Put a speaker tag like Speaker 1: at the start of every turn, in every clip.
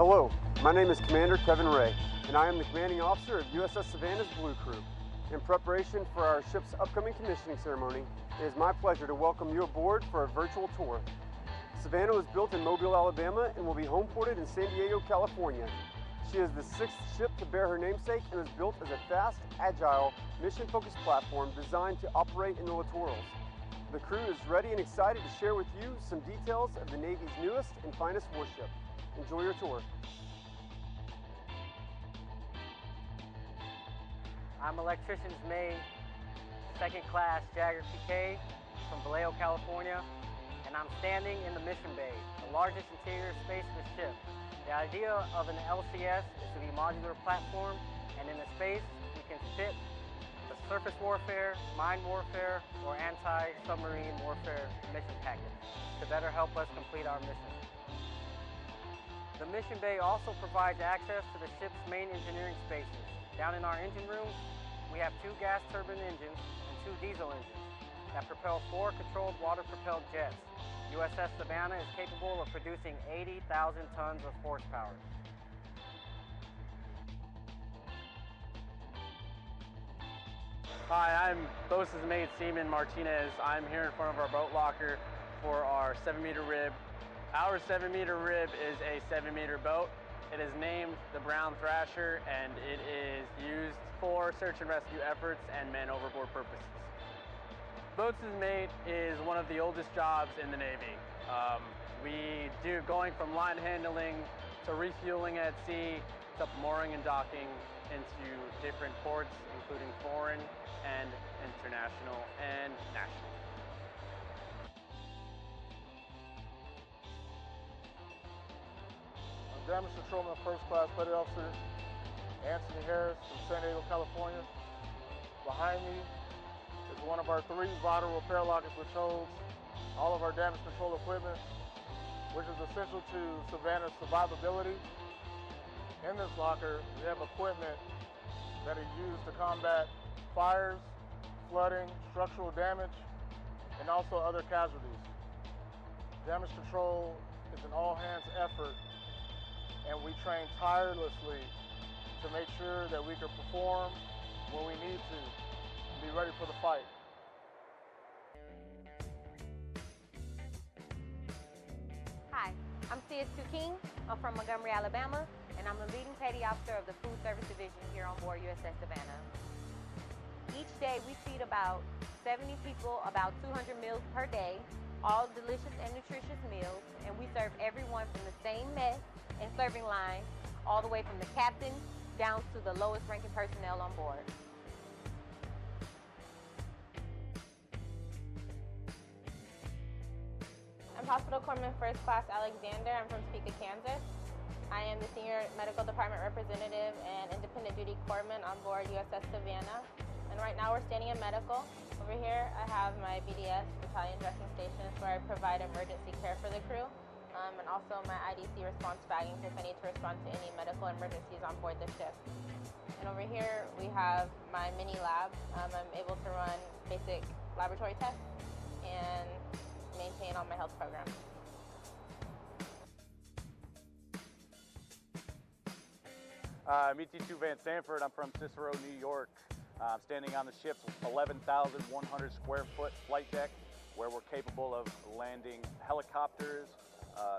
Speaker 1: Hello, my name is Commander Kevin Ray, and I am the commanding officer of USS Savannah's Blue Crew. In preparation for our ship's upcoming commissioning ceremony, it is my pleasure to welcome you aboard for a virtual tour. Savannah was built in Mobile, Alabama, and will be homeported in San Diego, California. She is the 6th ship to bear her namesake and was built as a fast, agile, mission-focused platform designed to operate in the littorals. The crew is ready and excited to share with you some details of the Navy's newest and finest warship. Enjoy your tour.
Speaker 2: I'm Electrician's Mate, 2nd Class Jagger PK from Vallejo, California, and I'm standing in the mission bay, the largest interior space of the ship. The idea of an LCS is to be a modular platform, and in the space we can fit the surface warfare, mine warfare, or anti-submarine warfare mission package to better help us complete our mission. The mission bay also provides access to the ship's main engineering spaces. Down in our engine room, we have 2 gas turbine engines and 2 diesel engines that propel 4 controlled water-propelled jets. USS Savannah is capable of producing 80,000 tons of horsepower. Hi, I'm Boatswain's Mate Seaman Martinez. I'm here in front of our boat locker for our 7-meter rib. Our 7-meter rib is a 7-meter boat. It is named the Brown Thrasher, and it is used for search and rescue efforts and man overboard purposes. Boatswain's Mate is one of the oldest jobs in the Navy. We do going from line handling to refueling at sea to mooring and docking into different ports, including foreign and international and national.
Speaker 3: Damage Controlman First Class Petty Officer Anthony Harris from San Diego, California. Behind me is one of our 3 vital repair lockers which holds all of our damage control equipment, which is essential to Savannah's survivability. In this locker, we have equipment that are used to combat fires, flooding, structural damage, and also other casualties. Damage control is an all-hands effort, and we train tirelessly to make sure that we can perform when we need to and be ready for the fight.
Speaker 4: Hi, I'm CS2 King. I'm from Montgomery, Alabama, and I'm the leading petty officer of the Food Service Division here on board USS Savannah. Each day we feed about 70 people about 200 meals per day, all delicious and nutritious meals, and we serve everyone from the same mess and serving line all the way from the captain down to the lowest ranking personnel on board.
Speaker 5: I'm Hospital Corpsman First Class Alexander. I'm from Topeka, Kansas. I am the Senior Medical Department Representative and Independent Duty Corpsman on board USS Savannah. And right now we're standing in medical. Over here I have my BDS battalion dressing stations where I provide emergency care for the crew. And also my IDC response baggings if I need to respond to any medical emergencies on board the ship. And over here we have my mini lab. I'm able to run basic laboratory tests and maintain all my health programs.
Speaker 6: I'm ET2 Van Sanford. I'm from Cicero, New York. I'm standing on the ship's 11,100 square foot flight deck where we're capable of landing helicopters,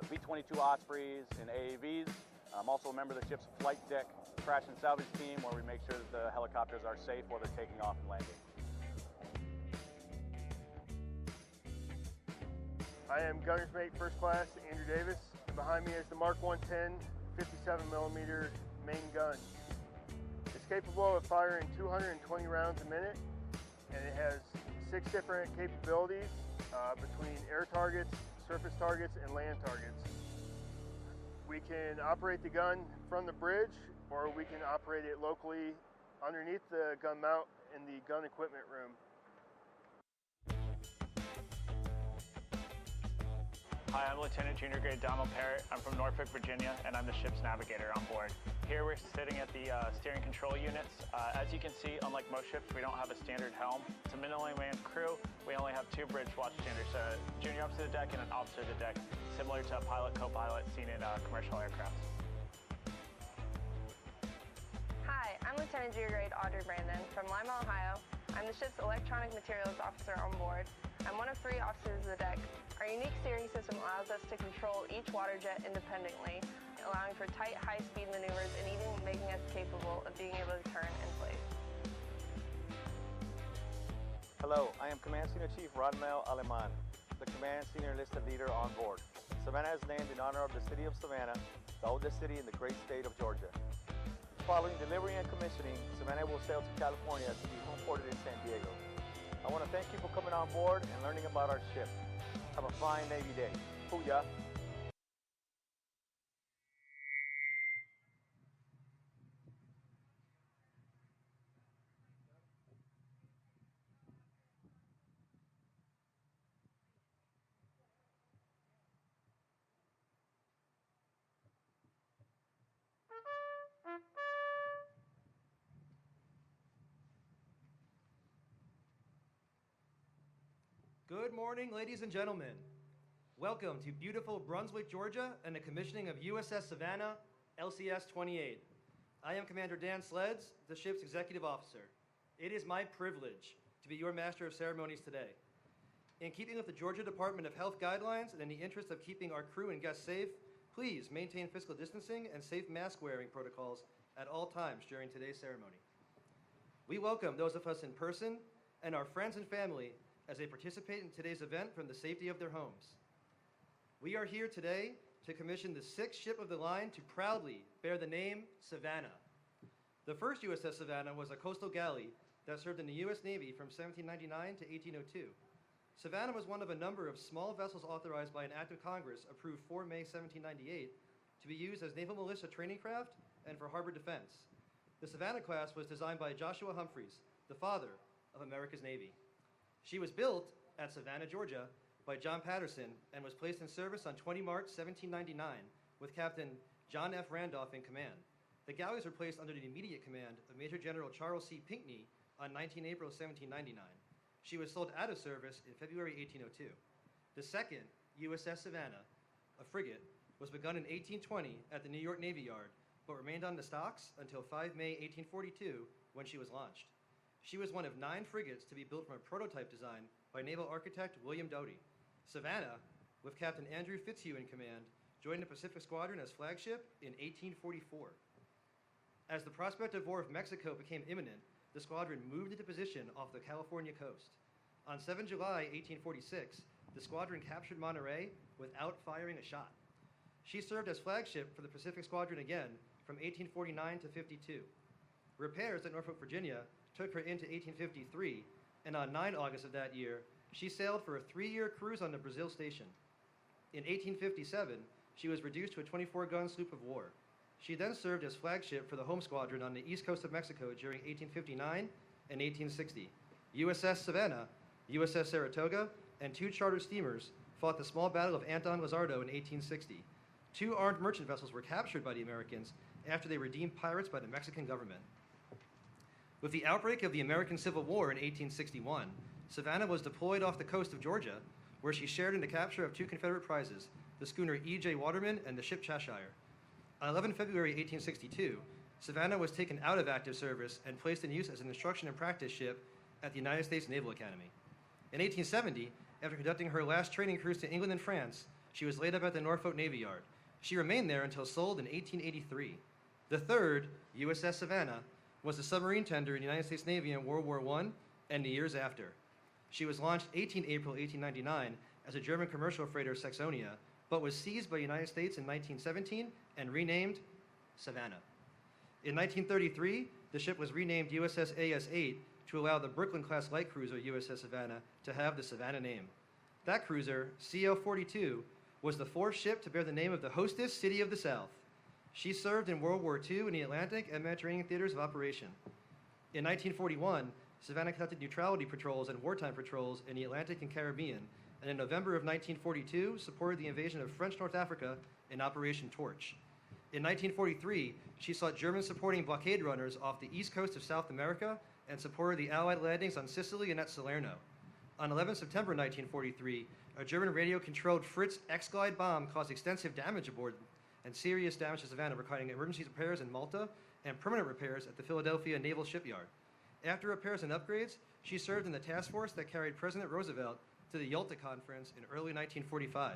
Speaker 6: V-22 Ospreys, and AAVs. I'm also a member of the ship's flight deck crash and salvage team where we make sure that the helicopters are safe while they're taking off and landing.
Speaker 7: I am Gunner's Mate First Class Andrew Davis, and behind me is the Mark 110 57mm main gun. It's capable of firing 220 rounds a minute, and it has 6 different capabilities between air targets, surface targets, and land targets. We can operate the gun from the bridge, or we can operate it locally underneath the gun mount in the gun equipment room.
Speaker 8: Hi, I'm Lieutenant Junior Grade Donald Parrott. I'm from Norfolk, Virginia, and I'm the ship's navigator on board. Here we're sitting at the steering control units. As you can see, unlike most ships, we don't have a standard helm. To minimally manned crew, we only have 2 bridge watch standards, a junior officer to deck and an officer to deck, similar to a pilot, co-pilot seen in commercial aircraft.
Speaker 9: Hi, I'm Lieutenant Junior Grade Audrey Brandon from Lima, Ohio. I'm the ship's electronic materials officer on board. I'm one of 3 officers of the deck. Our unique steering system allows us to control each water jet independently, allowing for tight, high-speed maneuvers and even making us capable of being able to turn in place.
Speaker 6: Hello, I am Command Senior Chief Rodmel Aleman, the Command Senior Enlisted Leader on board. Savannah is named in honor of the city of Savannah, the oldest city in the great state of Georgia. Following delivery and commissioning, Savannah will sail to California to be homeported in San Diego. I want to thank you for coming on board and learning about our ship. Have a fine Navy day. Booyah!
Speaker 10: Good morning, ladies and gentlemen. Welcome to beautiful Brunswick, Georgia, and the commissioning of USS Savannah, LCS 28. I am Commander Dan Sleds, the ship's executive officer. It is my privilege to be your master of ceremonies today. In keeping with the Georgia Department of Health guidelines and in the interest of keeping our crew and guests safe, please maintain physical distancing and safe mask wearing protocols at all times during today's ceremony. We welcome those of us in person and our friends and family as they participate in today's event from the safety of their homes. We are here today to commission the 6th ship of the line to proudly bear the name Savannah. The first USS Savannah was a coastal galley that served in the U.S. Navy from 1799 to 1802. Savannah was one of a number of small vessels authorized by an act of Congress approved 4 May 1798 to be used as naval militia training craft and for harbor defense. The Savannah class was designed by Joshua Humphreys, the father of America's Navy. She was built at Savannah, Georgia by John Patterson and was placed in service on 20 March 1799 with Captain John F. Randolph in command. The galleys were placed under the immediate command of Major General Charles C. Pinckney on 19 April 1799. She was sold out of service in February 1802. The second USS Savannah, a frigate, was begun in 1820 at the New York Navy Yard, but remained on the stocks until 5 May 1842 when she was launched. She was one of 9 frigates to be built from a prototype design by naval architect William Doty. Savannah, with Captain Andrew Fitzhugh in command, joined the Pacific Squadron as flagship in 1844. As the prospect of war with Mexico became imminent, the squadron moved into position off the California coast. On 7 July 1846, the squadron captured Monterey without firing a shot. She served as flagship for the Pacific Squadron again from 1849 to 52. Repairs at Norfolk, Virginia took her into 1853, and on 9 August of that year, she sailed for a 3-year cruise on the Brazil station. In 1857, she was reduced to a 24-gun sloop of war. She then served as flagship for the home squadron on the east coast of Mexico during 1859 and 1860. USS Savannah, USS Saratoga, and 2 chartered steamers fought the small Battle of Anton Lizardo in 1860. 2 armed merchant vessels were captured by the Americans after they were deemed pirates by the Mexican government. With the outbreak of the American Civil War in 1861, Savannah was deployed off the coast of Georgia, where she shared in the capture of 2 Confederate prizes, the schooner E.J. Waterman and the ship Cheshire. On 11 February 1862, Savannah was taken out of active service and placed in use as an instruction and practice ship at the United States Naval Academy. In 1870, after conducting her last training cruise to England and France, she was laid up at the Norfolk Navy Yard. She remained there until sold in 1883. The third, USS Savannah, was a submarine tender in the United States Navy in World War I and the years after. She was launched 18 April 1899 as a German commercial freighter Saxonia, but was seized by the United States in 1917 and renamed Savannah. In 1933, the ship was renamed USS AS-8 to allow the Brooklyn-class light cruiser USS Savannah to have the Savannah name. That cruiser, CL-42, was the 4th ship to bear the name of the hostess city of the South. She served in World War II in the Atlantic and Mediterranean theaters of operation. In 1941, Savannah conducted neutrality patrols and wartime patrols in the Atlantic and Caribbean, and in November of 1942, supported the invasion of French North Africa in Operation Torch. In 1943, she sought German supporting blockade runners off the east coast of South America and supported the Allied landings on Sicily and at Salerno. On 11 September 1943, a German radio-controlled Fritz X-Glide bomb caused extensive damage aboard and serious damage to Savannah, requiring emergency repairs in Malta and permanent repairs at the Philadelphia Naval Shipyard. After repairs and upgrades, she served in the task force that carried President Roosevelt to the Yalta Conference in early 1945.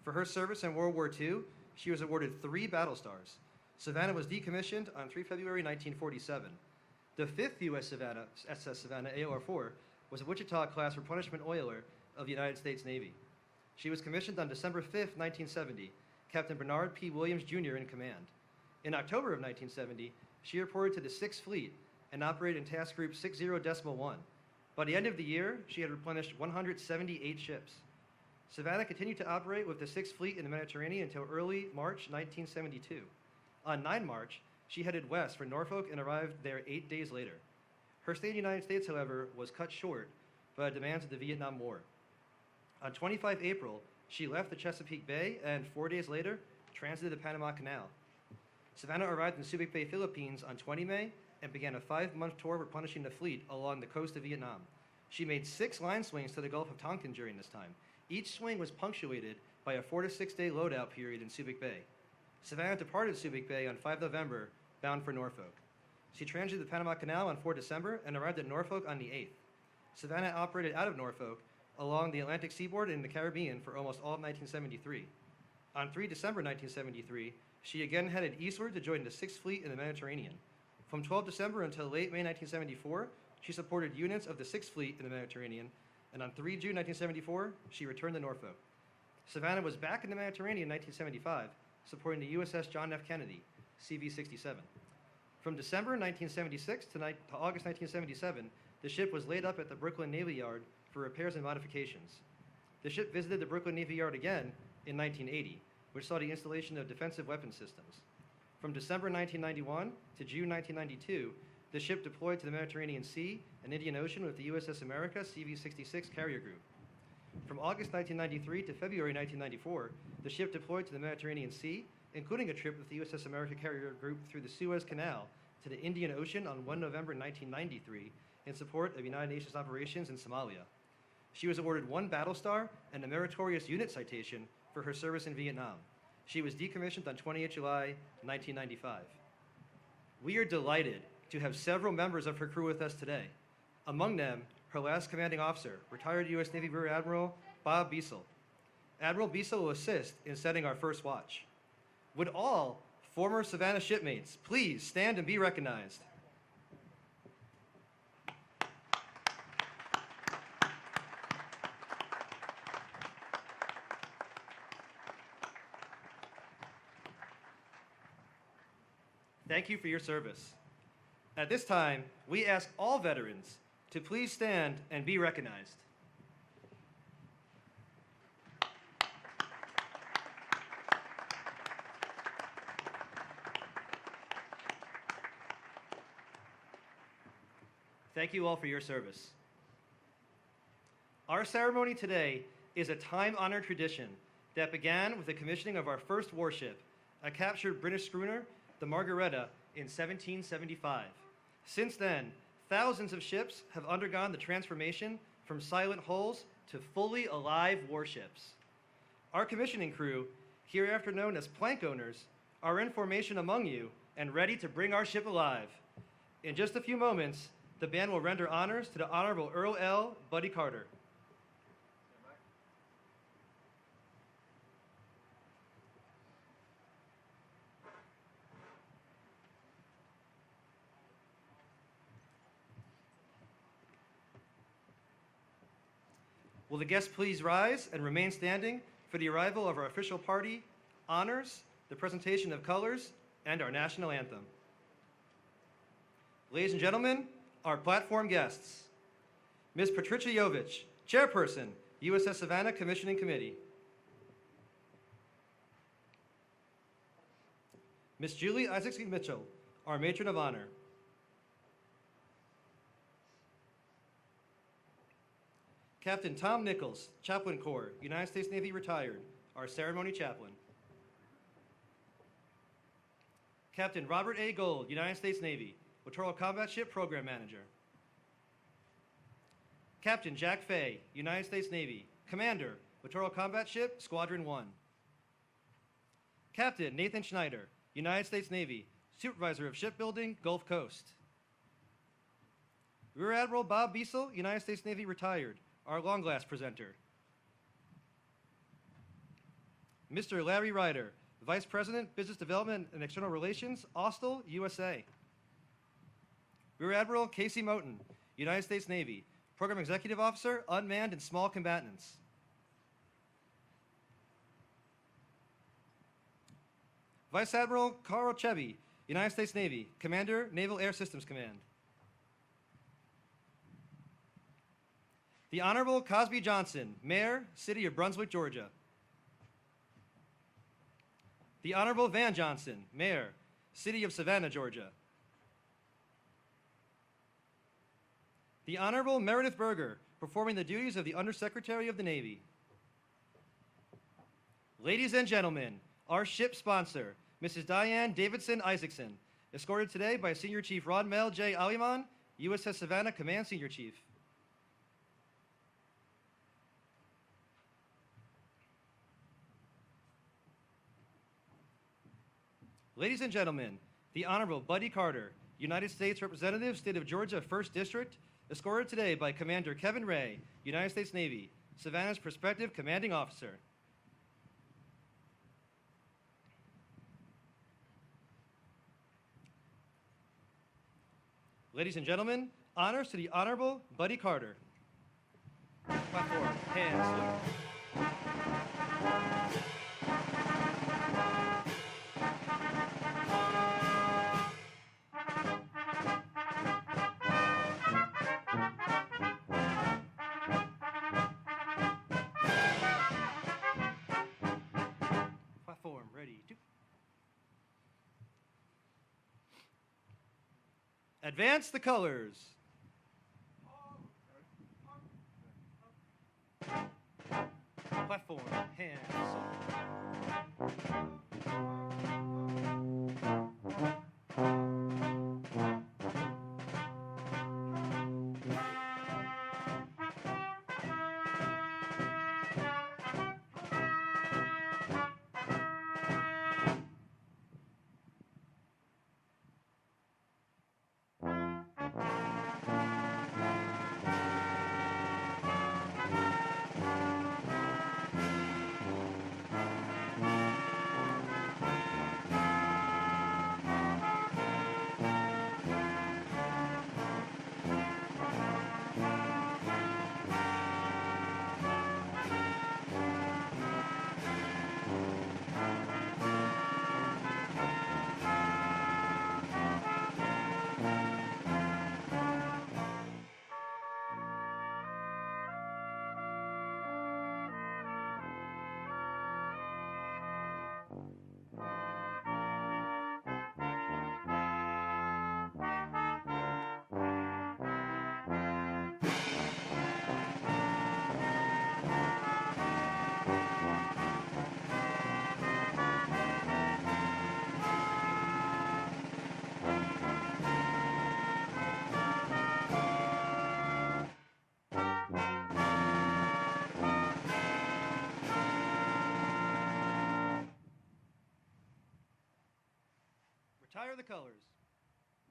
Speaker 10: For her service in World War II, she was awarded 3 battle stars. Savannah was decommissioned on 3 February 1947. The 5th USS Savannah AOR-4 was a Wichita-class replenishment oiler of the United States Navy. She was commissioned on December 5, 1970, Captain Bernard P. Williams, Jr. in command. In October of 1970, she reported to the 6th Fleet and operated in Task Group 60.1. By the end of the year, she had replenished 178 ships. Savannah continued to operate with the 6th Fleet in the Mediterranean until early March 1972. On 9 March, she headed west for Norfolk and arrived there 8 days later. Her stay in the United States, however, was cut short by the demands of the Vietnam War. On 25 April, she left the Chesapeake Bay and 4 days later, transited the Panama Canal. Savannah arrived in Subic Bay, Philippines on 20 May and began a 5-month tour replenishing the fleet along the coast of Vietnam. She made 6 line swings to the Gulf of Tonkin during this time. Each swing was punctuated by a 4 to 6 day loadout period in Subic Bay. Savannah departed Subic Bay on 5 November, bound for Norfolk. She transited the Panama Canal on 4 December and arrived at Norfolk on the 8th. Savannah operated out of Norfolk along the Atlantic seaboard and the Caribbean for almost all of 1973. On 3 December 1973, she again headed eastward to join the 6th Fleet in the Mediterranean. From 12 December until late May 1974, she supported units of the 6th Fleet in the Mediterranean, and on 3 June 1974, she returned to Norfolk. Savannah was back in the Mediterranean in 1975, supporting the USS John F. Kennedy, CV-67. From December 1976 to August 1977, the ship was laid up at the Brooklyn Navy Yard for repairs and modifications. The ship visited the Brooklyn Navy Yard again in 1980, which saw the installation of defensive weapon systems. From December 1991 to June 1992, the ship deployed to the Mediterranean Sea and Indian Ocean with the USS America CV-66 carrier group. From August 1993 to February 1994, the ship deployed to the Mediterranean Sea, including a trip with the USS America carrier group through the Suez Canal to the Indian Ocean on 1 November 1993 in support of United Nations operations in Somalia. She was awarded 1 battle star and a meritorious unit citation for her service in Vietnam. She was decommissioned on 28 July 1995. We are delighted to have several members of her crew with us today. Among them, her last commanding officer, retired U.S. Navy Rear Admiral Bob Biesel. Admiral Biesel will assist in setting our first watch. Would all former Savannah shipmates please stand and be recognized? Thank you for your service. At this time, we ask all veterans to please stand and be recognized. Thank you all for your service. Our ceremony today is a time-honored tradition that began with the commissioning of our first warship, a captured British schooner, the Margaretta, in 1775. Since then, thousands of ships have undergone the transformation from silent hulls to fully alive warships. Our commissioning crew, hereafter known as plank owners, are in formation among you and ready to bring our ship alive. In just a few moments, the band will render honors to the Honorable Earl L. Buddy Carter. Will the guests please rise and remain standing for the arrival of our official party, honors, the presentation of colors, and our national anthem. Ladies and gentlemen, our platform guests. Ms. Patricia Jovich, Chairperson, USS Savannah Commissioning Committee. Ms. Julie Isaacson Mitchell, our Matron of Honor. Captain Tom Nichols, Chaplain Corps, United States Navy retired, our ceremony chaplain. Captain Robert A. Gold, United States Navy, Littoral Combat Ship Program Manager. Captain Jack Fay, United States Navy, Commander, Littoral Combat Ship, Squadron 1. Captain Nathan Schneider, United States Navy, Supervisor of Shipbuilding, Gulf Coast. Rear Admiral Bob Biesel, United States Navy retired, our long glass presenter. Mr. Larry Ryder, Vice President, Business Development and External Relations, Austell, USA. Rear Admiral Casey Moten, United States Navy, Program Executive Officer, Unmanned and Small Combatants. Vice Admiral Carl Chevy, United States Navy, Commander, Naval Air Systems Command. The Honorable Cosby Johnson, Mayor, City of Brunswick, Georgia. The Honorable Van Johnson, Mayor, City of Savannah, Georgia. The Honorable Meredith Berger, performing the duties of the Undersecretary of the Navy. Ladies and gentlemen, our ship sponsor, Mrs. Diane Davidson Isaacson, escorted today by Senior Chief Rodmel J. Aliman, USS Savannah Command Senior Chief. Ladies and gentlemen, the Honorable Buddy Carter, United States Representative, State of Georgia, 1st District, escorted today by Commander Kevin Ray, United States Navy, Savannah's prospective commanding officer. Ladies and gentlemen, honors to the Honorable Buddy Carter. Platform, hands, salute. Platform, ready, to. Advance the colors. Platform, hands, retire the colors.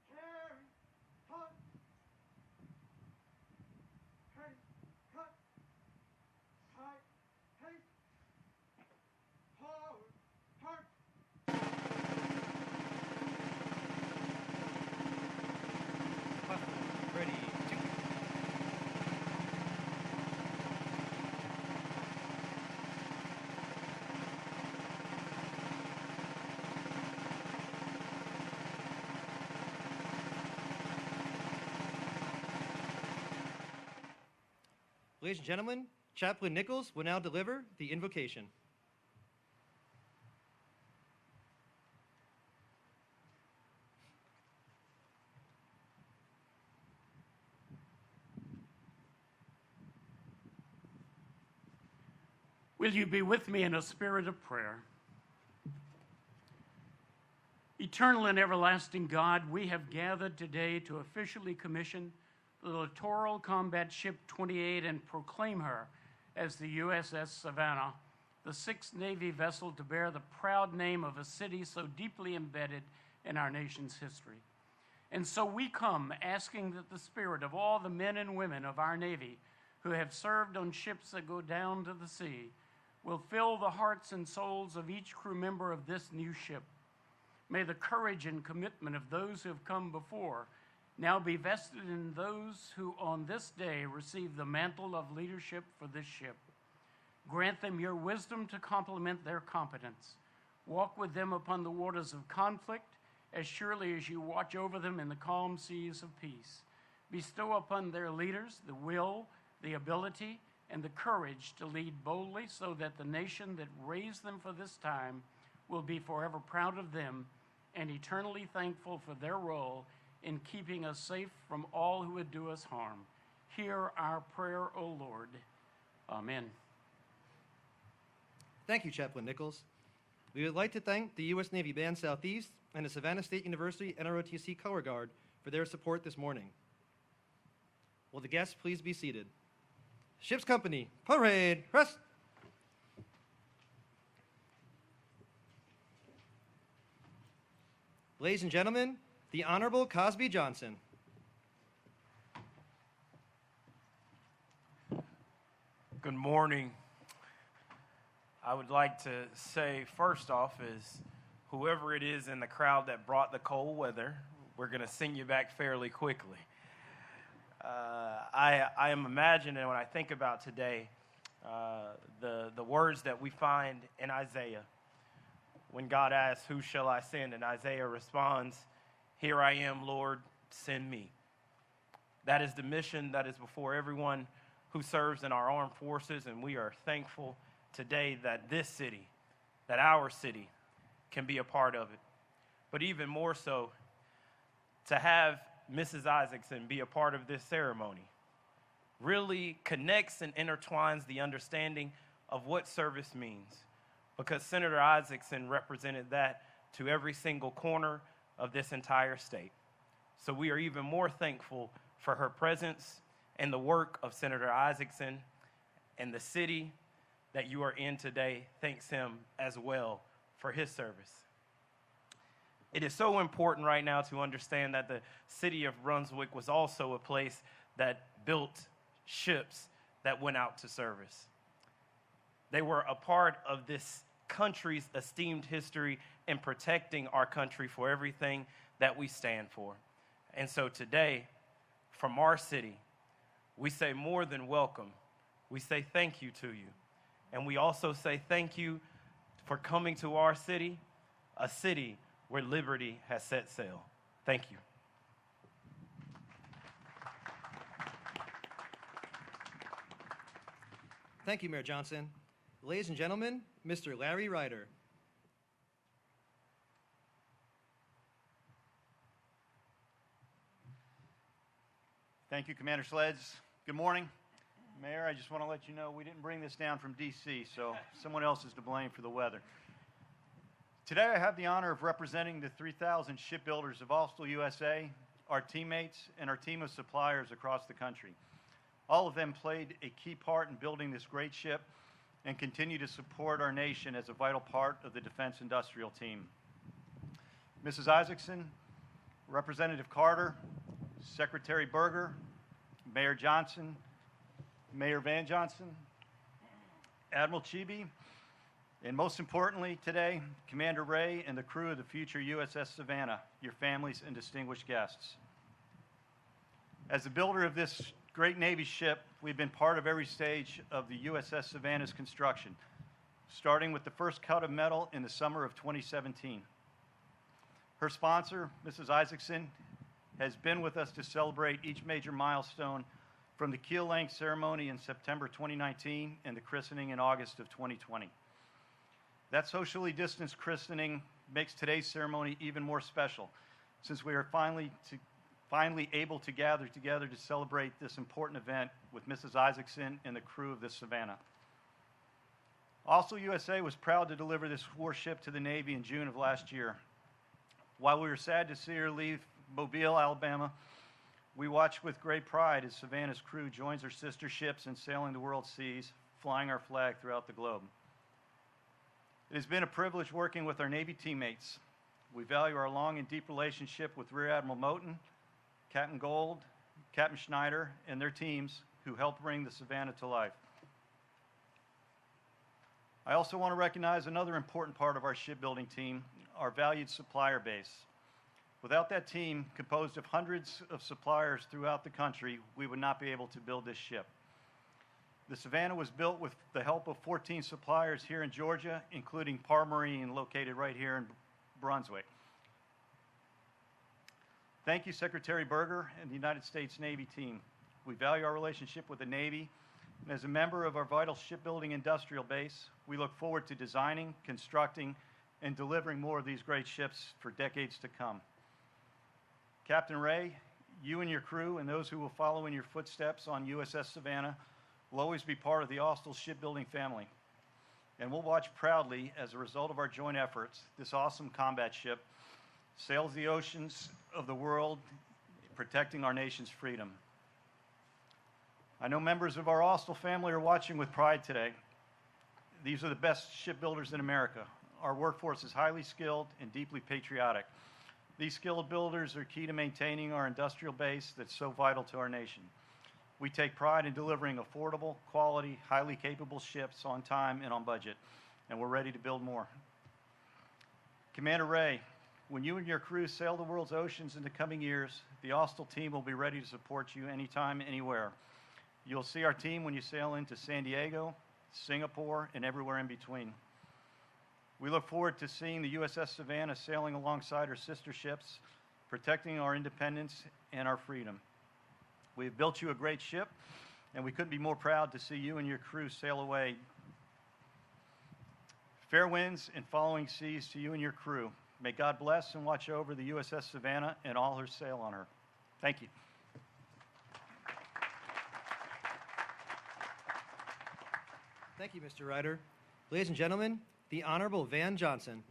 Speaker 11: Carry, hot, hey, cut, tight, hey, forward, turn.
Speaker 10: Platform, ready, to. Ladies and gentlemen, Chaplain Nichols will now deliver the invocation.
Speaker 12: Will you be with me in a spirit of prayer? Eternal and everlasting God, we have gathered today to officially commission the Littoral Combat Ship 28 and proclaim her as the USS Savannah, the 6th Navy vessel to bear the proud name of a city so deeply embedded in our nation's history. And so we come asking that the spirit of all the men and women of our Navy who have served on ships that go down to the sea will fill the hearts and souls of each crew member of this new ship. May the courage and commitment of those who have come before now be vested in those who on this day receive the mantle of leadership for this ship. Grant them your wisdom to complement their competence. Walk with them upon the waters of conflict as surely as you watch over them in the calm seas of peace. Bestow upon their leaders the will, the ability, and the courage to lead boldly so that the nation that raised them for this time will be forever proud of them and eternally thankful for their role in keeping us safe from all who would do us harm. Hear our prayer, O Lord. Amen.
Speaker 10: Thank you, Chaplain Nichols. We would like to thank the U.S. Navy Band Southeast and the Savannah State University NROTC Color Guard for their support this morning. Will the guests please be seated? Ship's Company, parade, rest. Ladies and gentlemen, the Honorable Cosby Johnson.
Speaker 13: Good morning. I would like to say first off is whoever it is in the crowd that brought the cold weather, we're going to send you back fairly quickly. I am imagining when I think about today the words that we find in Isaiah when God asks, "Who shall I send?" and Isaiah responds, "Here I am, Lord, send me." That is the mission that is before everyone who serves in our armed forces, and we are thankful today that this city, that our city, can be a part of it. But even more so, to have Mrs. Isaacson be a part of this ceremony really connects and intertwines the understanding of what service means, because Senator Isaacson represented that to every single corner of this entire state. So we are even more thankful for her presence and the work of Senator Isaacson, and the city that you are in today thanks him as well for his service. It is so important right now to understand that the city of Brunswick was also a place that built ships that went out to service. They were a part of this country's esteemed history in protecting our country for everything that we stand for. And so today, from our city, we say more than welcome. We say thank you to you. And we also say thank you for coming to our city, a city where liberty has set sail. Thank you.
Speaker 10: Thank you, Mayor Johnson. Ladies and gentlemen, Mr. Larry Ryder.
Speaker 14: Thank you, Commander Sleds. Good morning. Mayor, I just want to let you know we didn't bring this down from D.C., so someone else is to blame for the weather. Today I have the honor of representing the 3,000 shipbuilders of Austal USA, our teammates, and our team of suppliers across the country. All of them played a key part in building this great ship and continue to support our nation as a vital part of the defense industrial team. Mrs. Isaacson, Representative Carter, Secretary Berger, Mayor Johnson, Mayor Van Johnson, Admiral Chibi, and most importantly today, Commander Ray and the crew of the future USS Savannah, your families and distinguished guests. As the builder of this great Navy ship, we've been part of every stage of the USS Savannah's construction, starting with the first cut of metal in the summer of 2017. Her sponsor, Mrs. Isaacson, has been with us to celebrate each major milestone, from the keel laying ceremony in September 2019 and the christening in August of 2020. That socially distanced christening makes today's ceremony even more special, since we are finally able to gather together to celebrate this important event with Mrs. Isaacson and the crew of the Savannah. Austal USA was proud to deliver this warship to the Navy in June of last year. While we were sad to see her leave Mobile, Alabama, we watched with great pride as Savannah's crew joins her sister ships in sailing the world seas, flying our flag throughout the globe. It has been a privilege working with our Navy teammates. We value our long and deep relationship with Rear Admiral Moten, Captain Gold, Captain Schneider, and their teams who helped bring the Savannah to life. I also want to recognize another important part of our shipbuilding team, our valued supplier base. Without that team, composed of hundreds of suppliers throughout the country, we would not be able to build this ship. The Savannah was built with the help of 14 suppliers here in Georgia, including Par Marine, located right here in Brunswick. Thank you, Secretary Berger and the United States Navy team. We value our relationship with the Navy, and as a member of our vital shipbuilding industrial base, we look forward to designing, constructing, and delivering more of these great ships for decades to come. Captain Ray, you and your crew and those who will follow in your footsteps on USS Savannah will always be part of the Austal shipbuilding family. And we'll watch proudly as a result of our joint efforts, this awesome combat ship sails the oceans of the world, protecting our nation's freedom. I know members of our Austal family are watching with pride today. These are the best shipbuilders in America. Our workforce is highly skilled and deeply patriotic. These skilled builders are key to maintaining our industrial base that's so vital to our nation. We take pride in delivering affordable, quality, highly capable ships on time and on budget, and we're ready to build more. Commander Ray, when you and your crew sail the world's oceans in the coming years, the Austal team will be ready to support you anytime, anywhere. You'll see our team when you sail into San Diego, Singapore, and everywhere in between. We look forward to seeing the USS Savannah sailing alongside her sister ships, protecting our independence and our freedom. We've built you a great ship, and we couldn't be more proud to see you and your crew sail away. Fair winds and following seas to you and your crew. May God bless and watch over the USS Savannah and all who sail on her. Thank you.
Speaker 10: Thank you, Mr. Ryder. Ladies and gentlemen, the Honorable Van Johnson.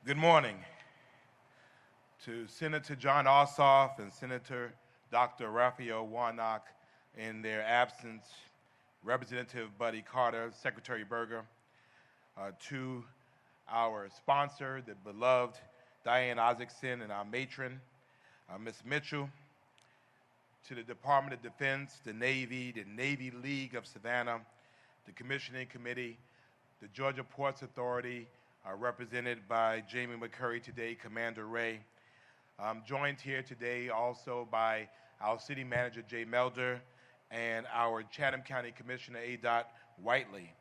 Speaker 15: Good morning to Senator John Ossoff and Senator Dr. Raphael Warnock in their absence, Representative Buddy Carter, Secretary Berger, to our sponsor, the beloved Diane Isaacson, and our matron, Ms. Mitchell, to the Department of Defense, the Navy League of Savannah, the Commissioning Committee, the Georgia Ports Authority, represented by Jamie McCurry today, Commander Ray. I'm joined here today also by our City Manager, Jay Melder, and our Chatham County Commissioner, A. Whiteley.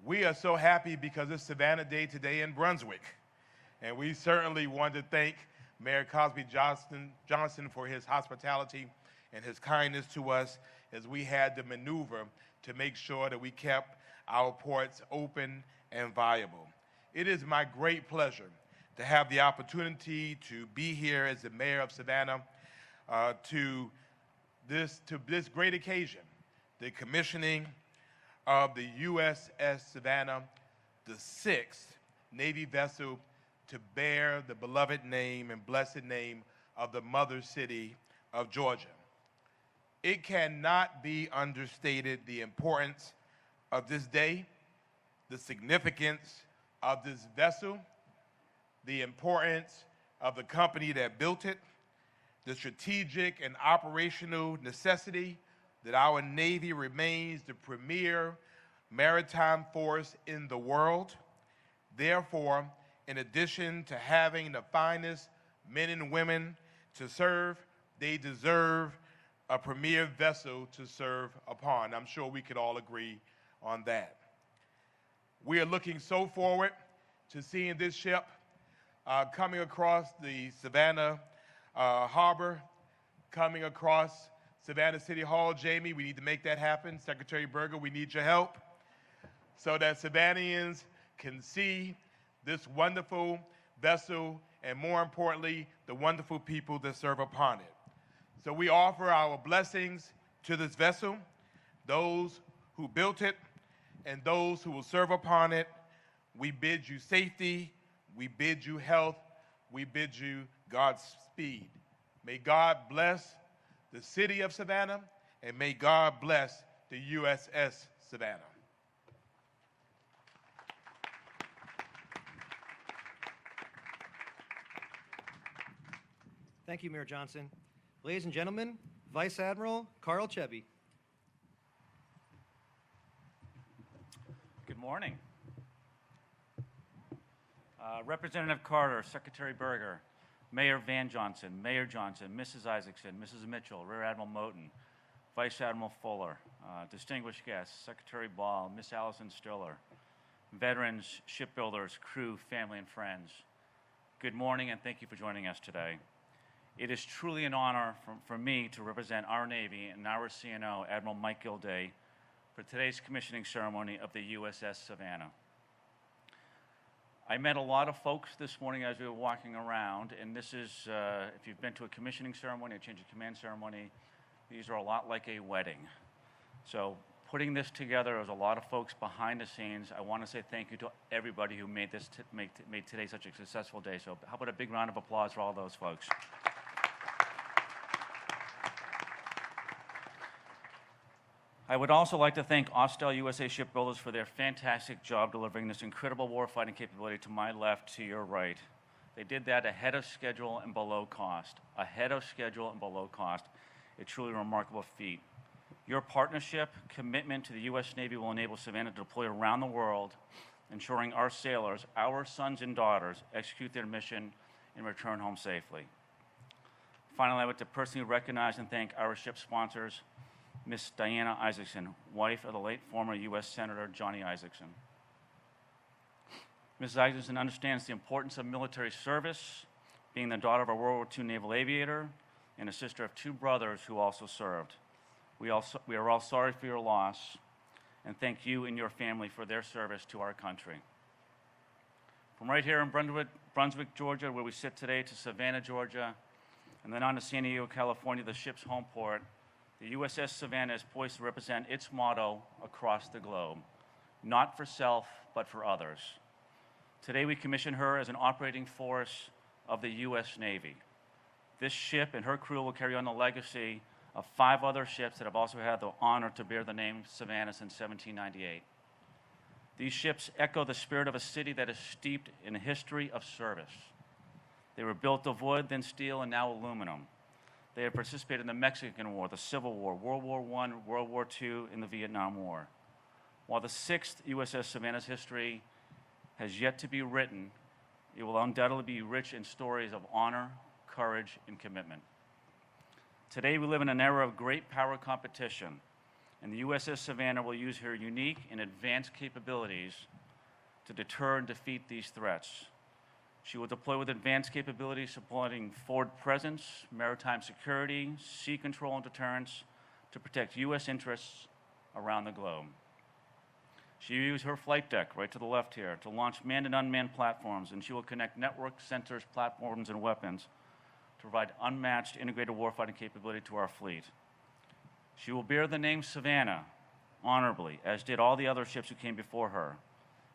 Speaker 15: We are so happy because it's Savannah Day today in Brunswick. And we certainly want to thank Mayor Cosby Johnson for his hospitality and his kindness to us as we had to maneuver to make sure that we kept our ports open and viable. It is my great pleasure to have the opportunity to be here as the mayor of Savannah to this great occasion, the commissioning of the USS Savannah, the sixth Navy vessel to bear the beloved name and blessed name of the mother city of Georgia. It cannot be understated the importance of this day, the significance of this vessel, the importance of the company that built it, the strategic and operational necessity that our Navy remains the premier maritime force in the world. Therefore, in addition to having the finest men and women to serve, they deserve a premier vessel to serve upon. I'm sure we could all agree on that. We are looking so forward to seeing this ship coming across the Savannah Harbor, coming across Savannah City Hall. Jamie, we need to make that happen. Secretary Berger, we need your help so that Savannahans can see this wonderful vessel and, more importantly, the wonderful people that serve upon it. So we offer our blessings to this vessel, those who built it, and those who will serve upon it. We bid you safety, we bid you health, we bid you Godspeed. May God bless the city of Savannah, and may God bless the USS Savannah.
Speaker 10: Thank you, Mayor Johnson. Ladies and gentlemen, Vice Admiral Carl Chebby.
Speaker 16: Good morning. Representative Carter, Secretary Berger, Mayor Van Johnson, Mayor Johnson, Mrs. Isaacson, Mrs. Mitchell, Rear Admiral Moten, Vice Admiral Fuller, distinguished guests, Secretary Ball, Miss Allison Stiller, veterans, shipbuilders, crew, family, and friends. Good morning, and thank you for joining us today. It is truly an honor for me to represent our Navy and our CNO, Admiral Mike Gilday, for today's commissioning ceremony of the USS Savannah. I met a lot of folks this morning as we were walking around, and this is, if you've been to a commissioning ceremony, a change of command ceremony, these are a lot like a wedding. So putting this together, there's a lot of folks behind the scenes. I want to say thank you to everybody who made made today such a successful day. So how about a big round of applause for all those folks? I would also like to thank Austell USA Shipbuilders for their fantastic job delivering this incredible warfighting capability to my left to your right. They did that ahead of schedule and below cost. Ahead of schedule and below cost. A truly remarkable feat. Your partnership, commitment to the U.S. Navy will enable Savannah to deploy around the world, ensuring our sailors, our sons and daughters, execute their mission and return home safely. Finally, I would like to personally recognize and thank our ship sponsors, Miss Diana Isaacson, wife of the late former U.S. Senator Johnny Isaacson. Mrs. Isaacson understands the importance of military service, being the daughter of a World War II naval aviator and a sister of two brothers who also served. We are all sorry for your loss, and thank you and your family for their service to our country. From right here in Brunswick, Georgia, where we sit today, to Savannah, Georgia, and then on to San Diego, California, the ship's home port, the USS Savannah is poised to represent its motto across the globe, not for self, but for others. Today we commission her as an operating force of the U.S. Navy. This ship and her crew will carry on the legacy of 5 other ships that have also had the honor to bear the name Savannah since 1798. These ships echo the spirit of a city that is steeped in a history of service. They were built of wood, then steel, and now aluminum. They have participated in the Mexican War, the Civil War, World War I, World War II, and the Vietnam War. While the 6th USS Savannah's history has yet to be written, it will undoubtedly be rich in stories of honor, courage, and commitment. Today, we live in an era of great power competition, and the USS Savannah will use her unique and advanced capabilities to deter and defeat these threats. She will deploy with advanced capabilities supporting forward presence, maritime security, sea control, and deterrence to protect U.S. interests around the globe. She will use her flight deck, right to the left here, to launch manned and unmanned platforms, and she will connect network sensors, platforms, and weapons to provide unmatched integrated warfighting capability to our fleet. She will bear the name Savannah honorably, as did all the other ships who came before her.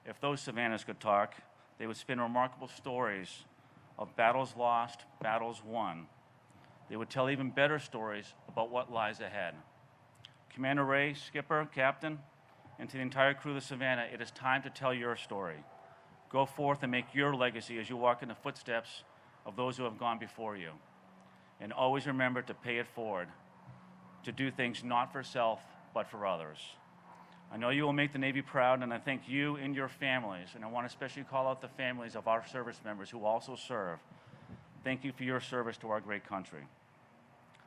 Speaker 16: If those Savannahs could talk, they would spin remarkable stories of battles lost, battles won. They would tell even better stories about what lies ahead. Commander Ray, Skipper, Captain, and to the entire crew of the Savannah, it is time to tell your story. Go forth and make your legacy as you walk in the footsteps of those who have gone before you. And always remember to pay it forward, to do things not for self, but for others. I know you will make the Navy proud, and I thank you and your families, and I want to especially call out the families of our service members who also serve. Thank you for your service to our great country.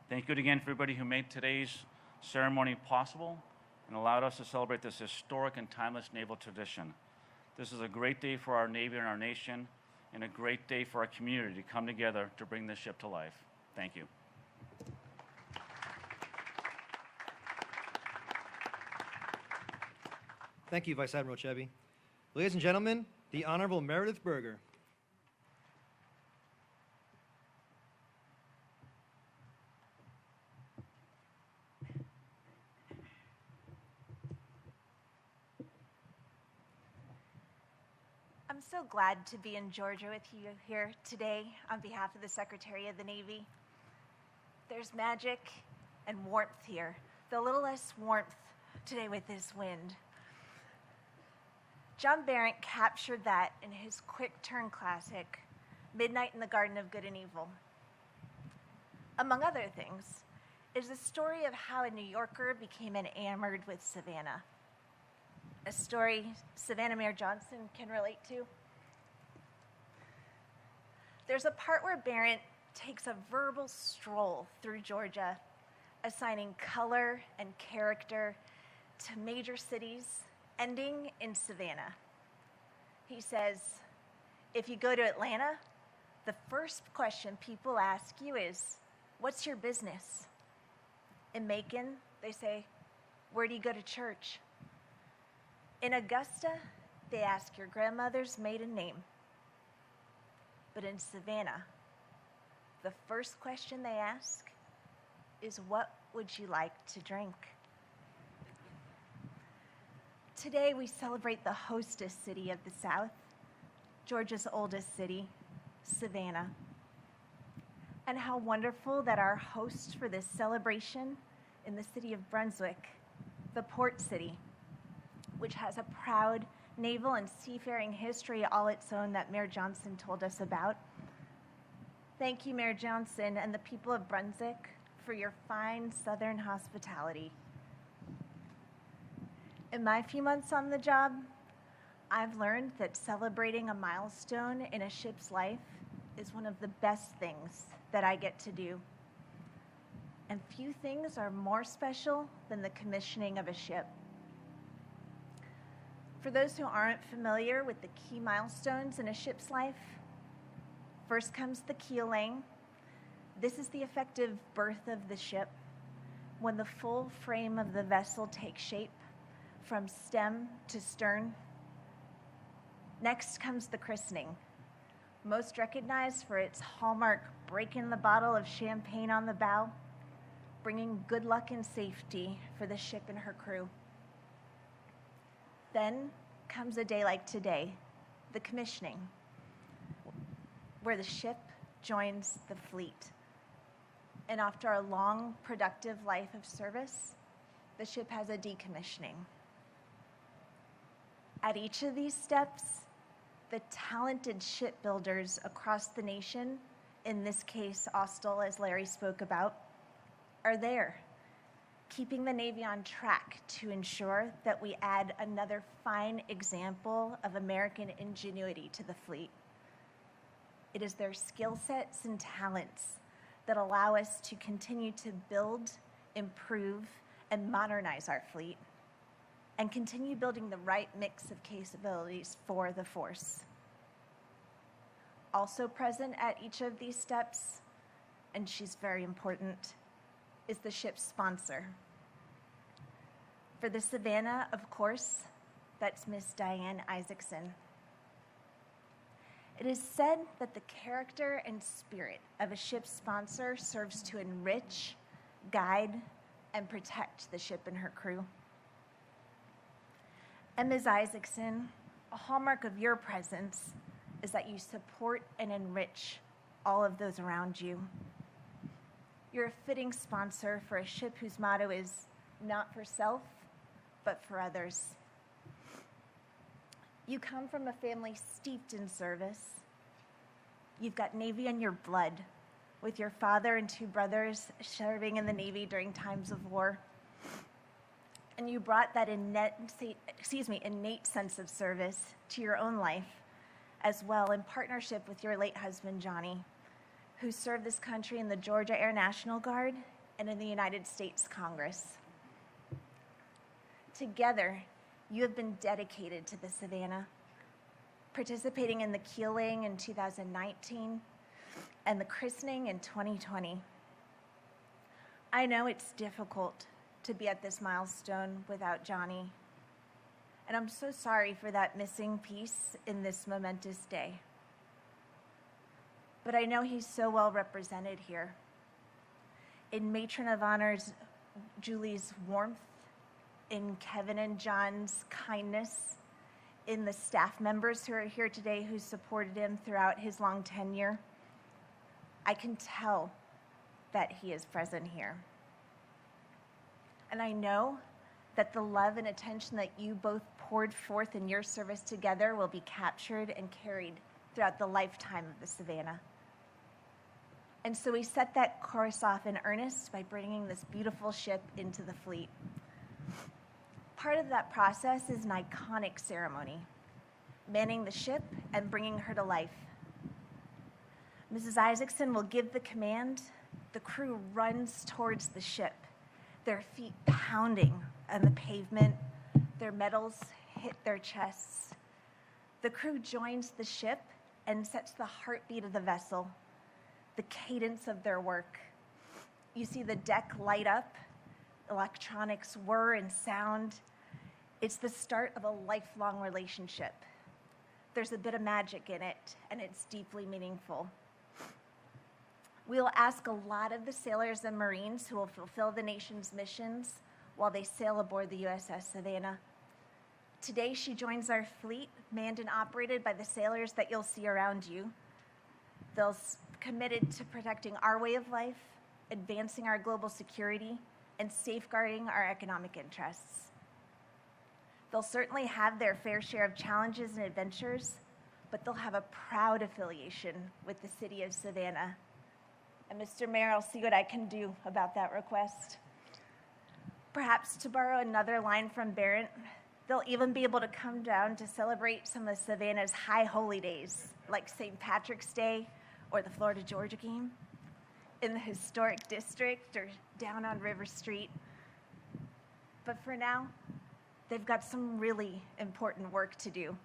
Speaker 16: Thank you again for everybody who made today's ceremony possible and allowed us to celebrate this historic and timeless naval tradition. This is a great day for our Navy and our nation, and a great day for our community to come together to bring this ship to life. Thank you.
Speaker 10: Thank you, Vice Admiral Chebby. Ladies and gentlemen, the Honorable Meredith Berger.
Speaker 17: I'm so glad to be in Georgia with you here today on behalf of the Secretary of the Navy. There's magic and warmth here, though a little less warmth today with this wind. John Berendt captured that in his quick turn classic, Midnight in the Garden of Good and Evil. Among other things, is the story of how a New Yorker became enamored with Savannah. A story Savannah Mayor Johnson can relate to. There's a part where Berendt takes a verbal stroll through Georgia, assigning color and character to major cities, ending in Savannah. He says, if you go to Atlanta, the first question people ask you is, what's your business? In Macon, they say, where do you go to church? In Augusta, they ask your grandmother's maiden name. But in Savannah, the first question they ask is, what would you like to drink? Today, we celebrate the hostess city of the South, Georgia's oldest city, Savannah. And how wonderful that our host for this celebration in the city of Brunswick, the port city, which has a proud naval and seafaring history all its own that Mayor Johnson told us about. Thank you, Mayor Johnson and the people of Brunswick, for your fine Southern hospitality. In my few months on the job, I've learned that celebrating a milestone in a ship's life is one of the best things that I get to do. And few things are more special than the commissioning of a ship. For those who aren't familiar with the key milestones in a ship's life, first comes the keel laying. This is the effective birth of the ship, when the full frame of the vessel takes shape from stem to stern. Next comes the christening, most recognized for its hallmark breaking the bottle of champagne on the bow, bringing good luck and safety for the ship and her crew. Then comes a day like today, the commissioning, where the ship joins the fleet. And after a long, productive life of service, the ship has a decommissioning. At each of these steps, the talented shipbuilders across the nation, in this case, Austell, as Larry spoke about, are there, keeping the Navy on track to ensure that we add another fine example of American ingenuity to the fleet. It is their skill sets and talents that allow us to continue to build, improve, and modernize our fleet, and continue building the right mix of capabilities for the force. Also present at each of these steps, and she's very important, is the ship's sponsor. For the Savannah, of course, that's Miss Diane Isaacson. It is said that the character and spirit of a ship's sponsor serves to enrich, guide, and protect the ship and her crew. And Ms. Isaacson, a hallmark of your presence is that you support and enrich all of those around you. You're a fitting sponsor for a ship whose motto is not for self, but for others. You come from a family steeped in service. You've got Navy in your blood, with your father and two brothers serving in the Navy during times of war. And you brought that innate sense of service to your own life as well, in partnership with your late husband, Johnny, who served this country in the Georgia Air National Guard and in the United States Congress. Together, you have been dedicated to the Savannah, participating in the keel laying in 2019 and the christening in 2020. I know it's difficult to be at this milestone without Johnny, and I'm so sorry for that missing piece in this momentous day. But I know he's so well represented here. In Matron of Honors Julie's warmth, in Kevin and John's kindness, in the staff members who are here today who supported him throughout his long tenure, I can tell that he is present here. And I know that the love and attention that you both poured forth in your service together will be captured and carried throughout the lifetime of the Savannah. And so we set that course off in earnest by bringing this beautiful ship into the fleet. Part of that process is an iconic ceremony, manning the ship and bringing her to life. Mrs. Isaacson will give the command. The crew runs towards the ship, their feet pounding on the pavement, their medals hit their chests. The crew joins the ship and sets the heartbeat of the vessel, the cadence of their work. You see the deck light up, electronics whir and sound. It's the start of a lifelong relationship. There's a bit of magic in it, and it's deeply meaningful. We'll ask a lot of the sailors and Marines who will fulfill the nation's missions while they sail aboard the USS Savannah. Today, she joins our fleet, manned and operated by the sailors that you'll see around you. They're committed to protecting our way of life, advancing our global security, and safeguarding our economic interests. They'll certainly have their fair share of challenges and adventures, but they'll have a proud affiliation with the city of Savannah. And Mr. Mayor, I'll see what I can do about that request. Perhaps to borrow another line from Barrett, they'll even be able to come down to celebrate some of Savannah's high holy days, like St. Patrick's Day or the Florida-Georgia game, in the historic district or down on River Street. But for now, they've got some really important work to do.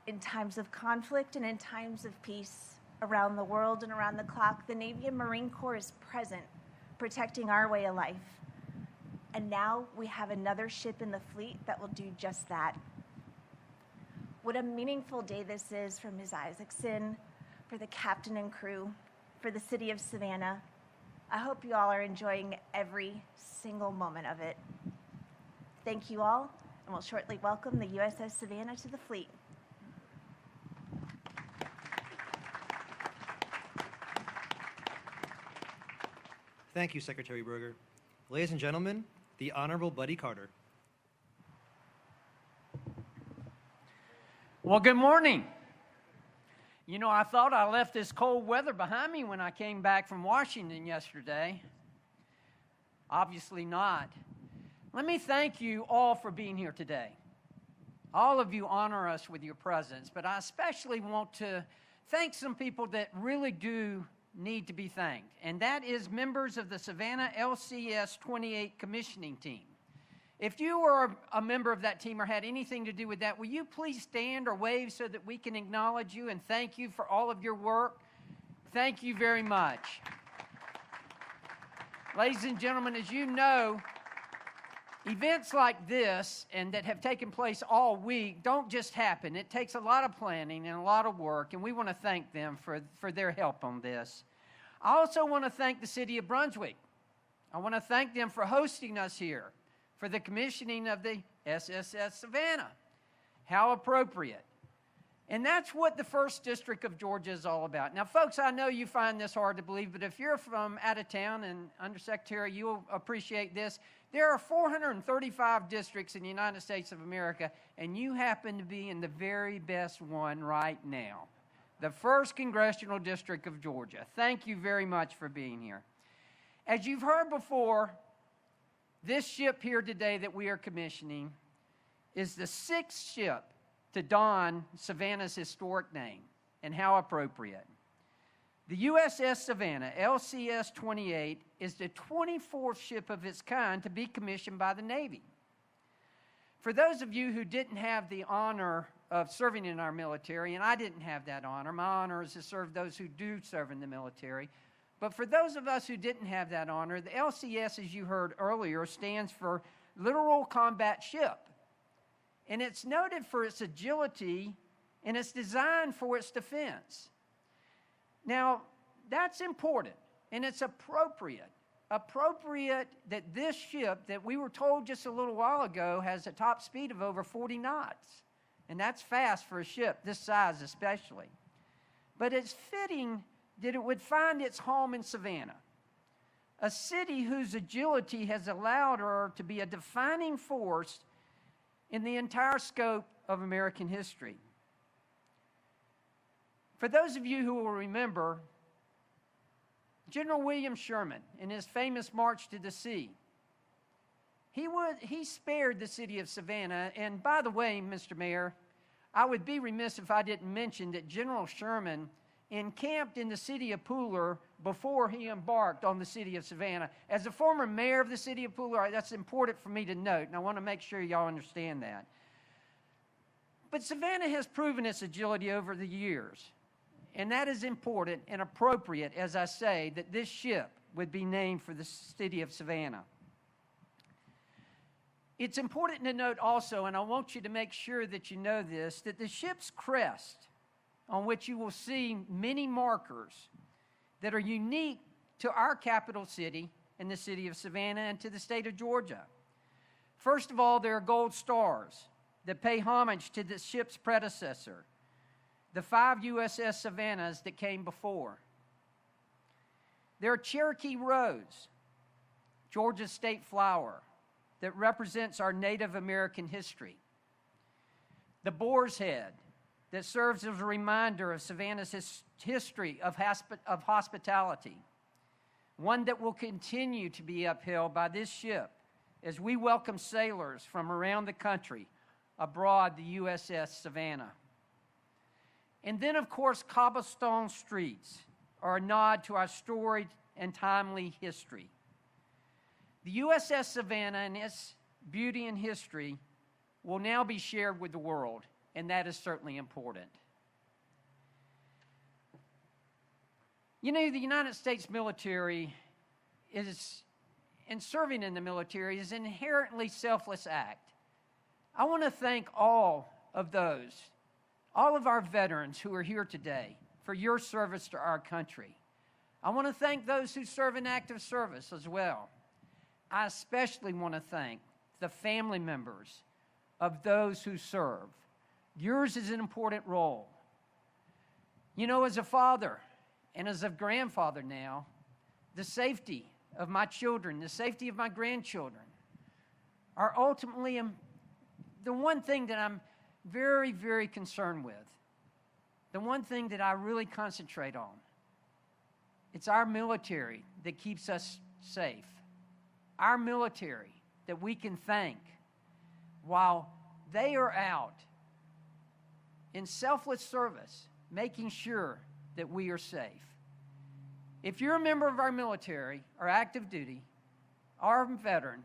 Speaker 17: In times of conflict and in times of peace, around the world and around the clock, the Navy and Marine Corps is present, protecting our way of life. And now we have another ship in the fleet that will do just that. What a meaningful day this is for Ms. Isaacson, for the captain and crew, for the city of Savannah. I hope you all are enjoying every single moment of it. Thank you all, and we'll shortly welcome the USS Savannah to the fleet.
Speaker 10: Thank you, Secretary Berger. Ladies and gentlemen, the Honorable Buddy Carter.
Speaker 18: Well, good morning. You know, I thought I left this cold weather behind me when I came back from Washington yesterday. Obviously not. Let me thank you all for being here today. All of you honor us with your presence, but I especially want to thank some people that really do need to be thanked, and that is members of the Savannah LCS 28 commissioning team. If you are a member of that team or had anything to do with that, will you please stand or wave so that we can acknowledge you and thank you for all of your work? Thank you very much. Ladies and gentlemen, as you know, events like this and that have taken place all week don't just happen. It takes a lot of planning and a lot of work, and we want to thank them for their help on this. I also want to thank the city of Brunswick. I want to thank them for hosting us here for the commissioning of the USS Savannah. How appropriate. And that's what the 1st District of Georgia is all about. Now, folks, I know you find this hard to believe, but if you're from out of town, and Undersecretary, you'll appreciate this, there are 435 districts in the United States of America, and you happen to be in the very best one right now, the 1st Congressional District of Georgia. Thank you very much for being here. As you've heard before, this ship here today that we are commissioning is the 6th ship to don Savannah's historic name, and how appropriate. The USS Savannah, LCS 28, is the 24th ship of its kind to be commissioned by the Navy. For those of you who didn't have the honor of serving in our military, and I didn't have that honor, my honor is to serve those who do serve in the military, but for those of us who didn't have that honor, the LCS, as you heard earlier, stands for Littoral Combat Ship. And it's noted for its agility, and it's designed for its defense. Now, that's important, and it's appropriate that this ship that we were told just a little while ago has a top speed of over 40 knots. And that's fast for a ship this size especially. But it's fitting that it would find its home in Savannah, a city whose agility has allowed her to be a defining force in the entire scope of American history. For those of you who will remember, General William Sherman, in his famous March to the Sea, he spared the city of Savannah. And by the way, Mr. Mayor, I would be remiss if I didn't mention that General Sherman encamped in the city of Pooler before he embarked on the city of Savannah. As a former mayor of the city of Pooler, that's important for me to note, and I want to make sure y'all understand that. But Savannah has proven its agility over the years, and that is important and appropriate, as I say, that this ship would be named for the city of Savannah. It's important to note also, and I want you to make sure that you know this, that the ship's crest, on which you will see many markers that are unique to our capital city and the city of Savannah and to the state of Georgia. First of all, there are gold stars that pay homage to the ship's predecessor, the 5 USS Savannahs that came before. There are Cherokee Rose, Georgia's state flower, that represents our Native American history. The Boar's Head, that serves as a reminder of Savannah's history of hospitality, one that will continue to be upheld by this ship as we welcome sailors from around the country aboard the USS Savannah. And then, of course, cobblestone streets are a nod to our storied and timely history. The USS Savannah and its beauty and history will now be shared with the world, and that is certainly important. You know, the United States military and serving in the military is an inherently selfless act. I want to thank all of our veterans who are here today for your service to our country. I want to thank those who serve in active service as well. I especially want to thank the family members of those who serve. Yours is an important role. You know, as a father and as a grandfather now, the safety of my children, the safety of my grandchildren are ultimately the one thing that I'm very, very concerned with. The one thing that I really concentrate on. It's our military that keeps us safe. Our military that we can thank while they are out in selfless service, making sure that we are safe. If you're a member of our military, or active duty, or a veteran,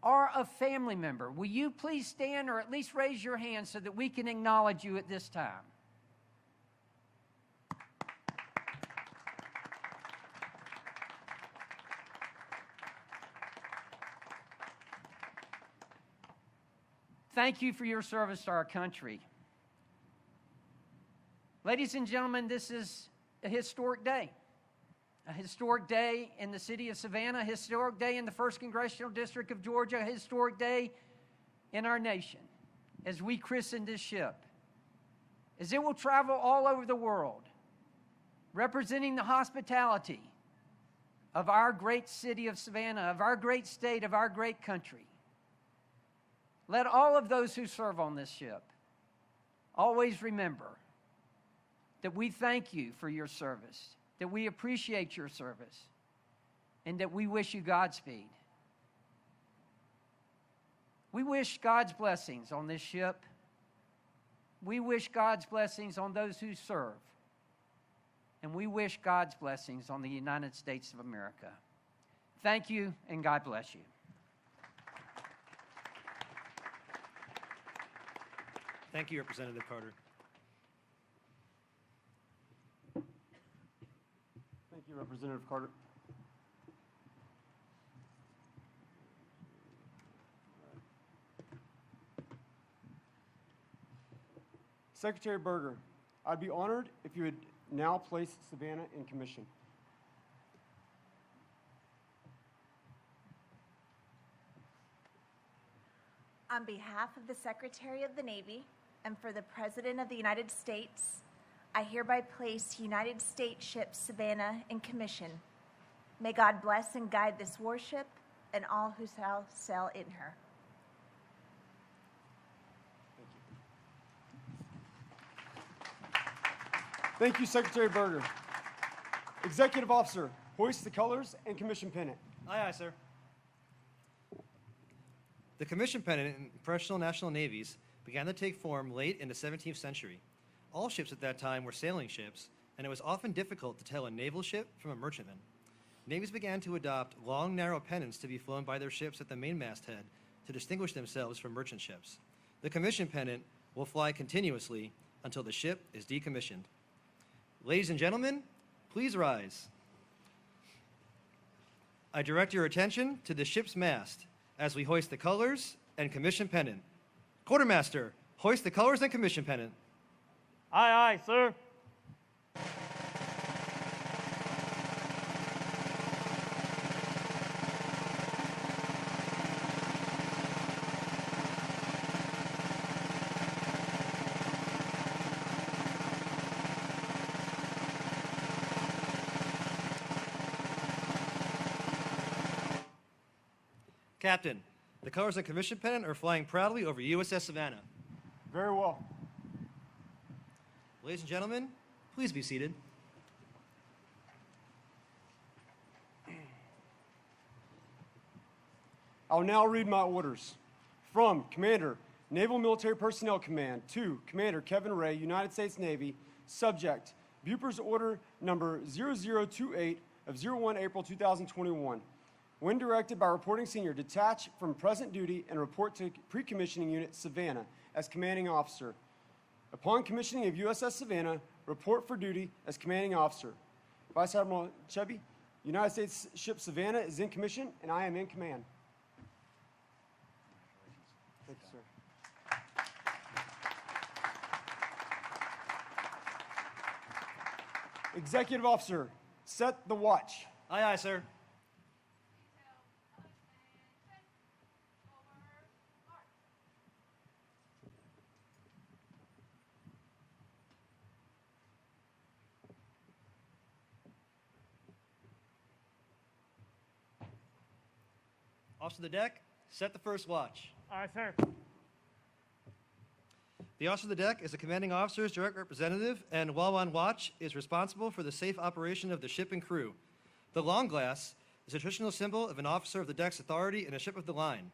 Speaker 18: or a family member, will you please stand or at least raise your hand so that we can acknowledge you at this time? Thank you for your service to our country. Ladies and gentlemen, this is a historic day. A historic day in the city of Savannah, a historic day in the 1st Congressional District of Georgia, a historic day in our nation as we christen this ship, as it will travel all over the world, representing the hospitality of our great city of Savannah, of our great state, of our great country. Let all of those who serve on this ship always remember that we thank you for your service, that we appreciate your service, and that we wish you Godspeed. We wish God's blessings on this ship. We wish God's blessings on those who serve. And we wish God's blessings on the United States of America. Thank you, and God bless you.
Speaker 10: Thank you, Representative Carter.
Speaker 1: Thank you, Representative Carter. Secretary Berger, I'd be honored if you would now place Savannah in commission.
Speaker 17: On behalf of the Secretary of the Navy and for the President of the United States, I hereby place United States Ship Savannah in commission. May God bless and guide this warship and all who shall sail in her.
Speaker 1: Thank you, Secretary Berger. Executive Officer, hoist the colors and commission pennant.
Speaker 10: Aye, aye, sir. The commission pennant in professional national navies began to take form late in the 17th century. All ships at that time were sailing ships, and it was often difficult to tell a naval ship from a merchantman. Navies began to adopt long, narrow pennants to be flown by their ships at the main masthead to distinguish themselves from merchant ships. The commission pennant will fly continuously until the ship is decommissioned. Ladies and gentlemen, please rise. I direct your attention to the ship's mast as we hoist the colors and commission pennant. Quartermaster, hoist the colors and commission pennant.
Speaker 19: Aye, aye, sir.
Speaker 10: Captain, the colors and commission pennant are flying proudly over USS Savannah.
Speaker 1: Very well.
Speaker 10: Ladies and gentlemen, please be seated.
Speaker 1: I'll now read my orders. From Commander, Naval Military Personnel Command, to Commander Kevin Ray, United States Navy, subject, Buper's Order Number 0028 of 01 April 2021. When directed by reporting senior, detach from present duty and report to pre-commissioning unit Savannah as commanding officer. Upon commissioning of USS Savannah, report for duty as commanding officer. Vice Admiral Chevy, United States ship Savannah is in commission and I am in command. Thank you, sir. Executive Officer, set the watch.
Speaker 10: Aye, aye, sir. Officer of the deck, set the first watch.
Speaker 19: Aye, sir.
Speaker 10: The officer of the deck is the commanding officer's direct representative and, while on watch, is responsible for the safe operation of the ship and crew. The long glass is a traditional symbol of an officer of the deck's authority in a ship of the line.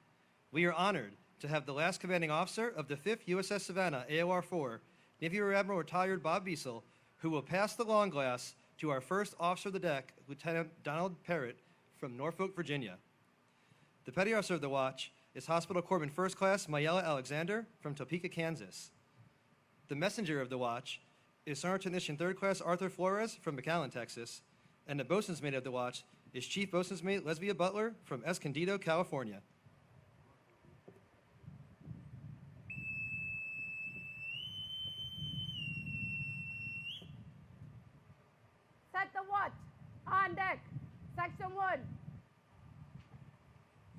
Speaker 10: We are honored to have the last commanding officer of the 5th USS Savannah, AOR-4, Navy Rear Admiral retired Bob Beasel, who will pass the long glass to our first officer of the deck, Lieutenant Donald Parrott from Norfolk, Virginia. The petty officer of the watch is Hospital Corpsman First Class Mayella Alexander from Topeka, Kansas. The messenger of the watch is Sergeant Technician Third Class Arthur Flores from McAllen, Texas, and the bosun's mate of the watch is Chief Bosun's Mate Lesbia Butler from Escondido, California.
Speaker 20: Set the watch. On deck. Section 1.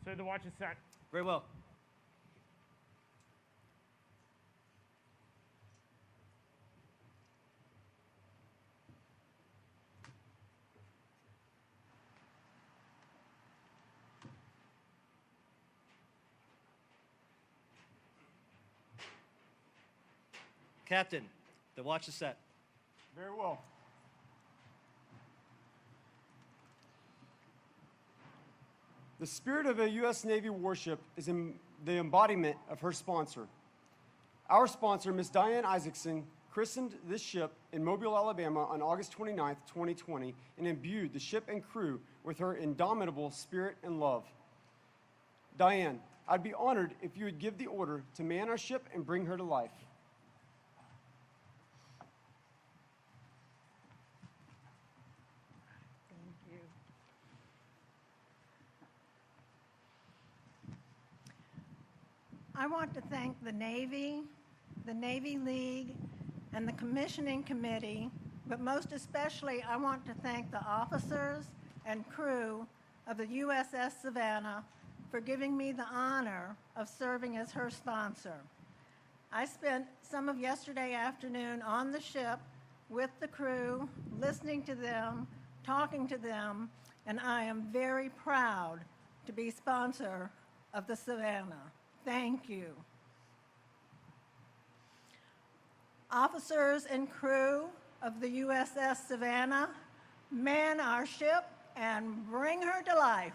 Speaker 19: Sir, the watch is set.
Speaker 10: Very well. Captain, the watch is set.
Speaker 1: Very well. The spirit of a U.S. Navy warship is in the embodiment of her sponsor. Our sponsor, Miss Diane Isaacson, christened this ship in Mobile, Alabama on August 29, 2020, and imbued the ship and crew with her indomitable spirit and love. Diane, I'd be honored if you would give the order to man our ship and bring her to life.
Speaker 21: I want to thank the Navy League, and the Commissioning Committee, but most especially I want to thank the officers and crew of the USS Savannah for giving me the honor of serving as her sponsor. I spent some of yesterday afternoon on the ship with the crew, listening to them, talking to them, and I am very proud to be sponsor of the Savannah. Thank you. Officers and crew of the USS Savannah, man our ship and bring her to life.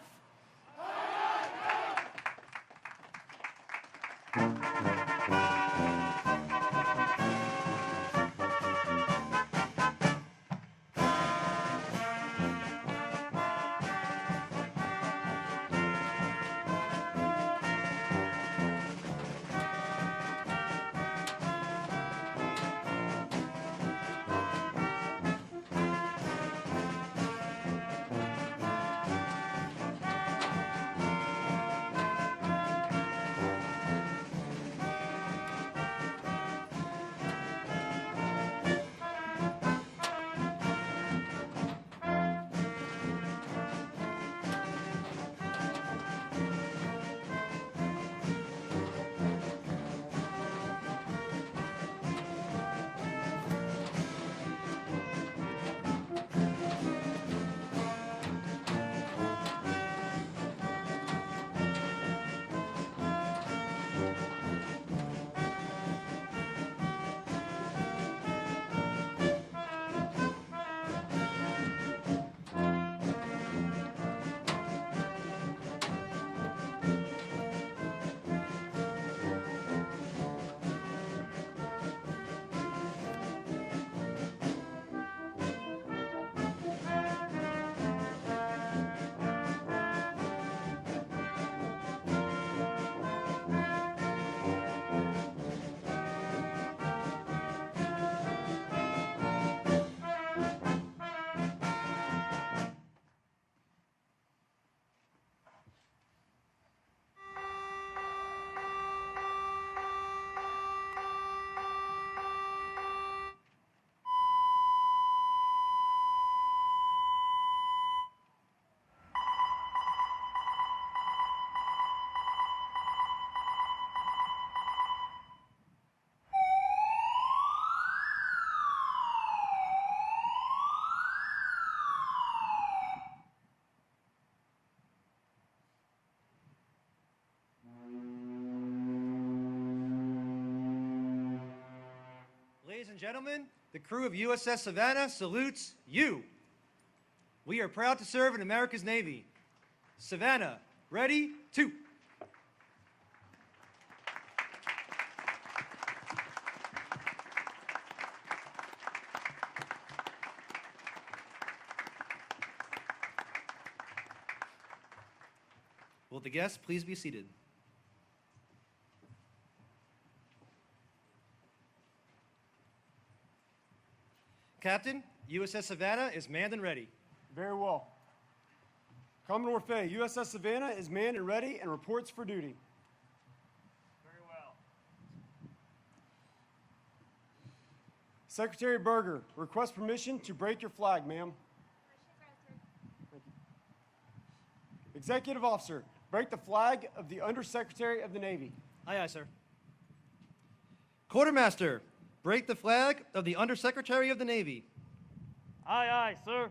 Speaker 10: Ladies and gentlemen, the crew of USS Savannah salutes you. We are proud to serve in America's Navy. Savannah, ready, two. Will the guests please be seated? Captain, USS Savannah is manned and ready.
Speaker 1: Very well. Commodore Fay, USS Savannah is manned and ready and reports for duty.
Speaker 8: Very well.
Speaker 1: Secretary Berger, request permission to break your flag, ma'am. Thank you. Executive Officer, break the flag of the Undersecretary of the Navy.
Speaker 10: Aye, aye, sir. Quartermaster, break the flag of the Undersecretary of the Navy.
Speaker 19: Aye, aye, sir.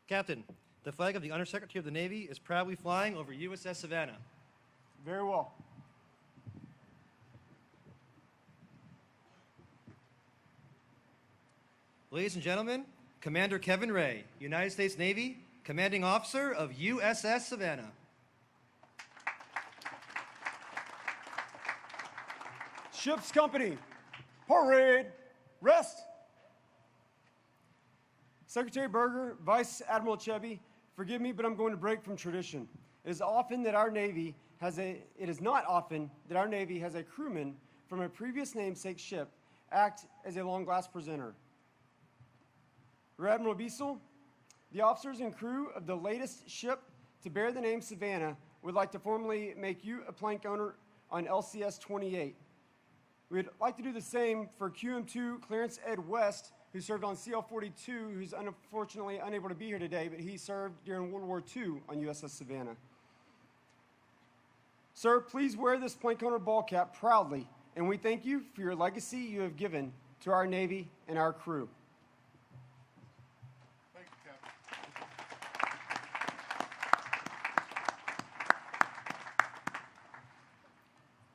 Speaker 10: Captain, the flag of the Undersecretary of the Navy is proudly flying over USS Savannah.
Speaker 1: Very well.
Speaker 10: Ladies and gentlemen, Commander Kevin Ray, United States Navy, Commanding Officer of USS Savannah.
Speaker 1: Ship's company, parade, rest. Secretary Berger, Vice Admiral Chevy, forgive me, but I'm going to break from tradition. It is not often that our Navy has a crewman from a previous namesake ship act as a long glass presenter. Rear Admiral Biesel, the officers and crew of the latest ship to bear the name Savannah would like to formally make you a plank owner on LCS 28. We'd like to do the same for QM2 Clarence Ed West, who served on CL 42, who's unfortunately unable to be here today, but he served during World War II on USS Savannah. Sir, please wear this plank owner ball cap proudly, and we thank you for your legacy you have given to our Navy and our crew.
Speaker 14: Thank you, Captain.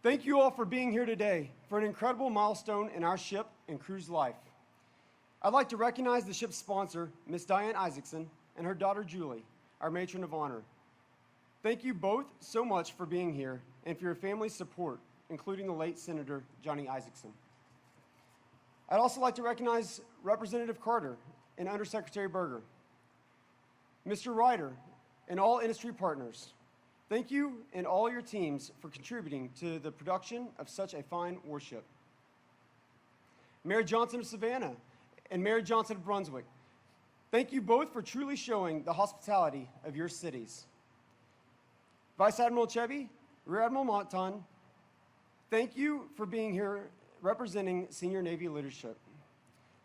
Speaker 1: Thank you all for being here today for an incredible milestone in our ship and crew's life. I'd like to recognize the ship's sponsor, Miss Diane Isaacson, and her daughter Julie, our matron of honor. Thank you both so much for being here and for your family's support, including the late Senator Johnny Isaacson. I'd also like to recognize Representative Carter and Undersecretary Berger. Mr. Ryder and all industry partners, thank you and all your teams for contributing to the production of such a fine warship. Mayor Johnson of Savannah and Mayor Johnson of Brunswick, thank you both for truly showing the hospitality of your cities. Vice Admiral Chevy, Rear Admiral Monton, thank you for being here representing senior Navy leadership.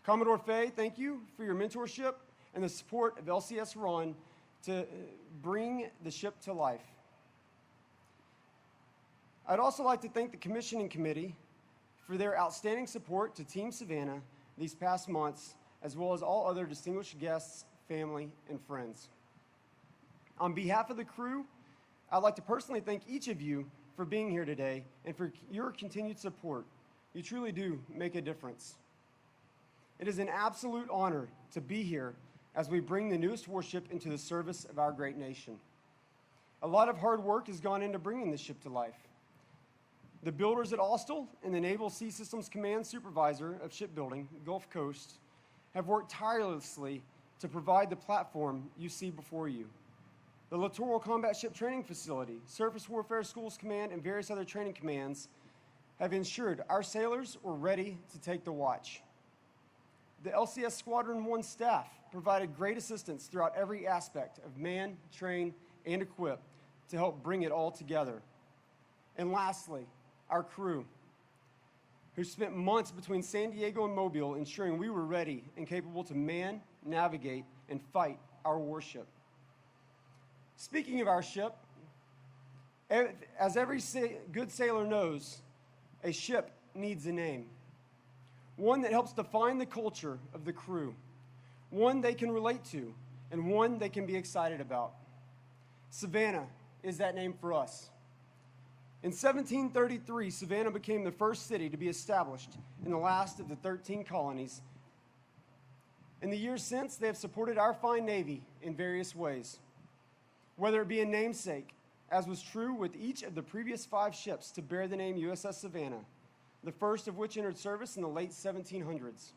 Speaker 1: Commodore Fay, thank you for your mentorship and the support of LCS Ron to bring the ship to life. I'd also like to thank the Commissioning Committee for their outstanding support to Team Savannah these past months, as well as all other distinguished guests, family, and friends. On behalf of the crew, I'd like to personally thank each of you for being here today and for your continued support. You truly do make a difference. It is an absolute honor to be here as we bring the newest warship into the service of our great nation. A lot of hard work has gone into bringing this ship to life. The builders at Austell and the Naval Sea Systems Command Supervisor of Shipbuilding, Gulf Coast, have worked tirelessly to provide the platform you see before you. The Littoral Combat Ship Training Facility, Surface Warfare Schools Command, and various other training commands have ensured our sailors were ready to take the watch. The LCS Squadron 1 staff provided great assistance throughout every aspect of man, train, and equip to help bring it all together. And lastly, our crew, who spent months between San Diego and Mobile ensuring we were ready and capable to man, navigate, and fight our warship. Speaking of our ship, as every good sailor knows, a ship needs a name. One that helps define the culture of the crew, one they can relate to, and one they can be excited about. Savannah is that name for us. In 1733, Savannah became the first city to be established in the last of the 13 colonies. In the years since, they have supported our fine Navy in various ways, whether it be a namesake, as was true with each of the previous 5 ships to bear the name USS Savannah, the first of which entered service in the late 1700s.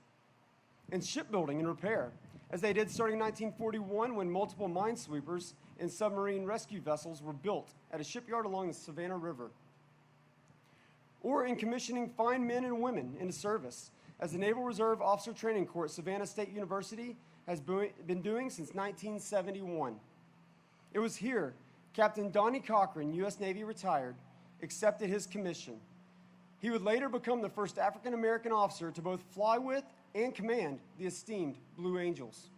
Speaker 1: In shipbuilding and repair, as they did starting in 1941 when multiple minesweepers and submarine rescue vessels were built at a shipyard along the Savannah River. Or in commissioning fine men and women into service, as the Naval Reserve Officer Training Corps at Savannah State University has been doing since 1971. It was here Captain Donnie Cochran, U.S. Navy retired, accepted his commission. He would later become the first African-American officer to both fly with and command the esteemed Blue Angels.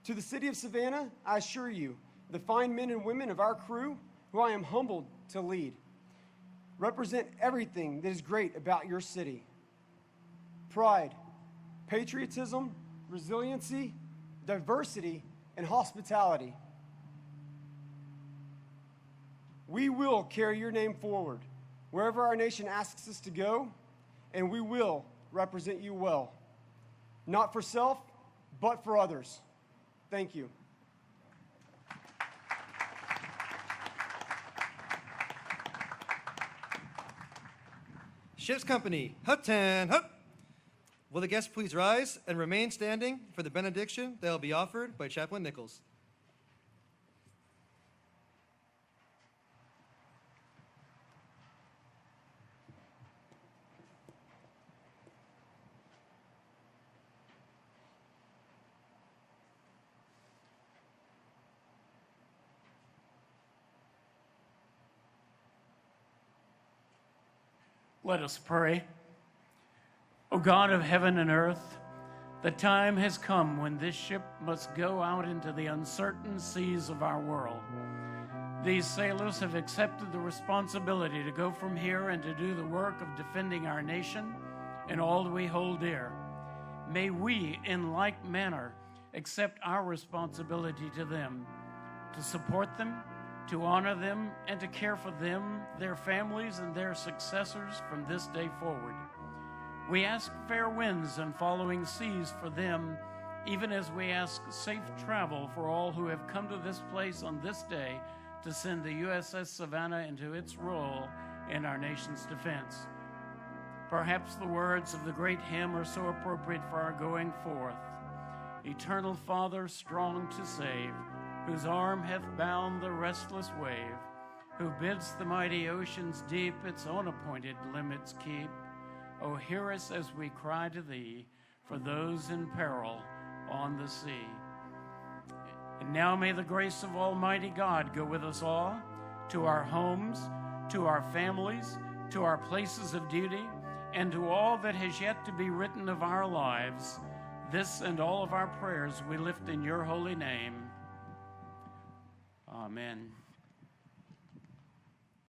Speaker 1: To the city of Savannah, I assure you, the fine men and women of our crew, who I am humbled to lead, represent everything that is great about your city. Pride, patriotism, resiliency, diversity, and hospitality. We will carry your name forward wherever our nation asks us to go, and we will represent you well. Not for self, but for others. Thank you.
Speaker 10: Ship's Company, Hut-tan, Hut. Will the guests please rise and remain standing for the benediction that will be offered by Chaplain Nichols.
Speaker 12: Let us pray. O God of heaven and earth, the time has come when this ship must go out into the uncertain seas of our world. These sailors have accepted the responsibility to go from here and to do the work of defending our nation and all that we hold dear. May we, in like manner, accept our responsibility to them, to support them, to honor them, and to care for them, their families, and their successors from this day forward. We ask fair winds and following seas for them, even as we ask safe travel for all who have come to this place on this day to send the USS Savannah into its role in our nation's defense. Perhaps the words of the great hymn are so appropriate for our going forth. Eternal Father, strong to save, whose arm hath bound the restless wave, who bids the mighty oceans deep its own appointed limits keep. O hear us as we cry to thee for those in peril on the sea. And now may the grace of Almighty God go with us all, to our homes, to our families, to our places of duty, and to all that has yet to be written of our lives. This and all of our prayers we lift in your holy name. Amen.